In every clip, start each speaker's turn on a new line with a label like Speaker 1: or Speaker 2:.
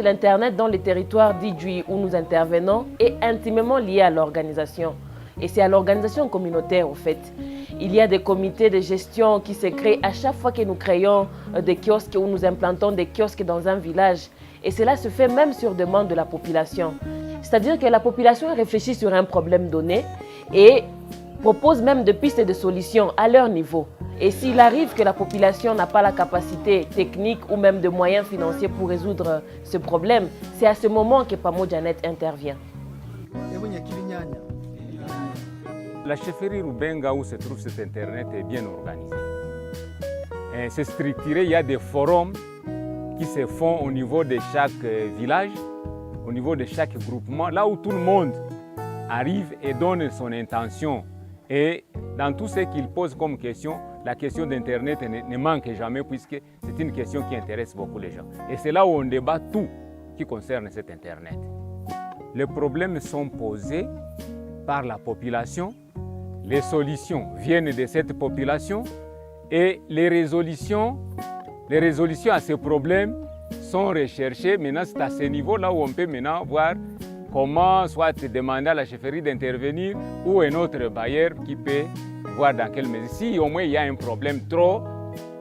Speaker 1: l'Internet dans les territoires d'Idjoui où nous intervenons est intimement lié à l'organisation. Et c'est à l'organisation communautaire, en fait. Il y a des comités de gestion qui se créent à chaque fois que nous créons des kiosques ou nous implantons des kiosques dans un village. Et cela se fait même sur demande de la population. C'est-à-dire que la population réfléchit sur un problème donné et propose même des pistes de solutions à leur niveau. Et s'il arrive que la population n'a pas la capacité technique ou même de moyens financiers pour résoudre ce problème, c'est à ce moment que Pamojanet intervient.
Speaker 2: La chefferie Rubenga où se trouve cet Internet est bien organisée. C'est structuré, il y a des forums qui se font au niveau de chaque village, au niveau de chaque groupement, là où tout le monde arrive et donne son intention. Et dans tout ce qu'il pose comme question, la question d'Internet ne manque jamais puisque c'est une question qui intéresse beaucoup les gens. Et c'est là où on débat tout qui concerne cet Internet. Les problèmes sont posés par la population, les solutions viennent de cette population et les résolutions à ces problèmes sont recherchées. Maintenant, c'est à ce niveau-là où on peut maintenant voir comment soit demander à la chefferie d'intervenir ou un autre bailleur qui peut voir dans quelle mesure. Si au moins il y a un problème trop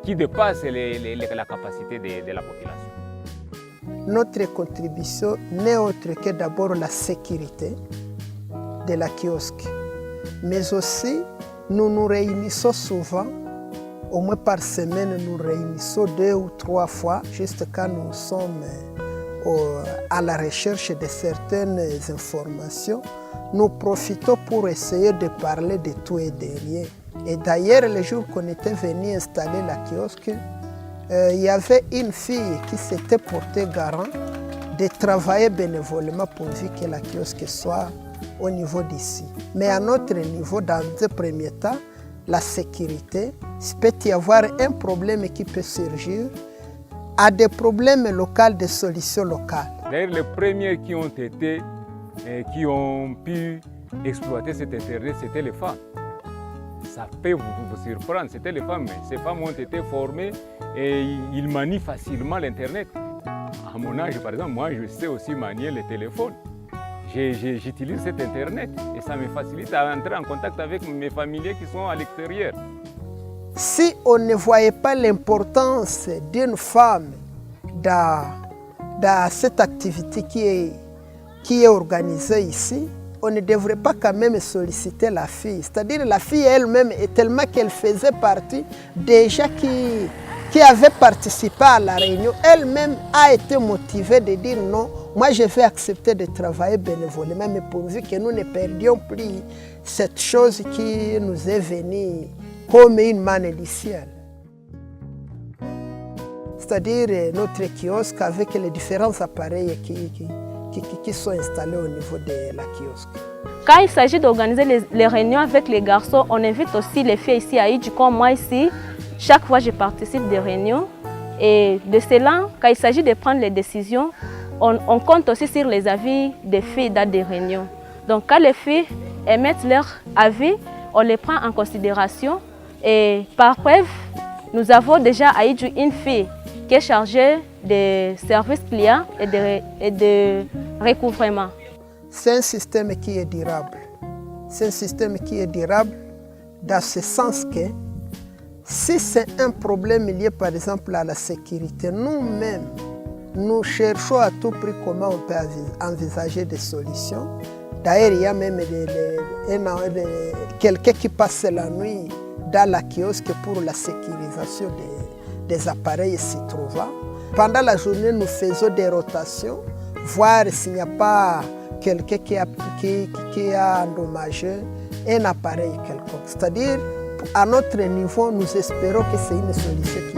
Speaker 2: qui dépasse la capacité de la population.
Speaker 3: Notre contribution n'est autre que d'abord la sécurité de la kiosque. Mais aussi, nous nous réunissons souvent, au moins par semaine, nous réunissons 2 ou 3 fois, juste quand nous sommes à la recherche de certaines informations. Nous profitons pour essayer de parler de tout et de rien. Et d'ailleurs, le jour qu'on était venu installer la kiosque, il y avait une fille qui s'était portée garant de travailler bénévolement pourvu que la kiosque soit au niveau d'ici. Mais à notre niveau, dans un premier temps, la sécurité, il peut y avoir un problème qui peut surgir, à des problèmes locaux, des solutions locales.
Speaker 2: D'ailleurs, les premiers qui ont été qui ont pu exploiter cet Internet, c'était les femmes. Ça peut vous surprendre, c'était les femmes. Ces femmes ont été formées et ils manient facilement l'Internet. À mon âge, par exemple, moi, je sais aussi manier le téléphone. J'utilise cet Internet et ça me facilite à entrer en contact avec mes familiers qui sont à l'extérieur.
Speaker 3: Si on ne voyait pas l'importance d'une femme dans cette activité qui est organisée ici, on ne devrait pas quand même solliciter la fille. C'est-à-dire la fille elle-même, est tellement qu'elle faisait partie déjà qui avait participé à la réunion, elle-même a été motivée de dire non, moi je vais accepter de travailler bénévolement, mais pourvu que nous ne perdions plus cette chose qui nous est venue comme une manne du ciel. C'est-à-dire notre kiosque avec les différents appareils qui sont installés au niveau de la kiosque.
Speaker 4: Quand il s'agit d'organiser les réunions avec les garçons, on invite aussi les filles ici à Idjoui, comme moi ici. Chaque fois, je participe des réunions. Et de cela, quand il s'agit de prendre les décisions, on compte aussi sur les avis des filles dans des réunions. Donc quand les filles émettent leur avis, on les prend en considération. Et par preuve, nous avons déjà à Idjoui une fille qui est chargée des services clients et de recouvrement.
Speaker 3: C'est un système qui est durable. C'est un système qui est durable dans ce sens que si c'est un problème lié par exemple à la sécurité, nous-mêmes, nous cherchons à tout prix comment on peut envisager des solutions. D'ailleurs, il y a même quelqu'un qui passe la nuit dans la kiosque pour la sécurisation des appareils s'y trouvant. Pendant la journée, nous faisons des rotations, voir s'il n'y a pas quelqu'un qui a endommagé un appareil quelconque. C'est-à-dire, à notre niveau, nous espérons que c'est une solution qui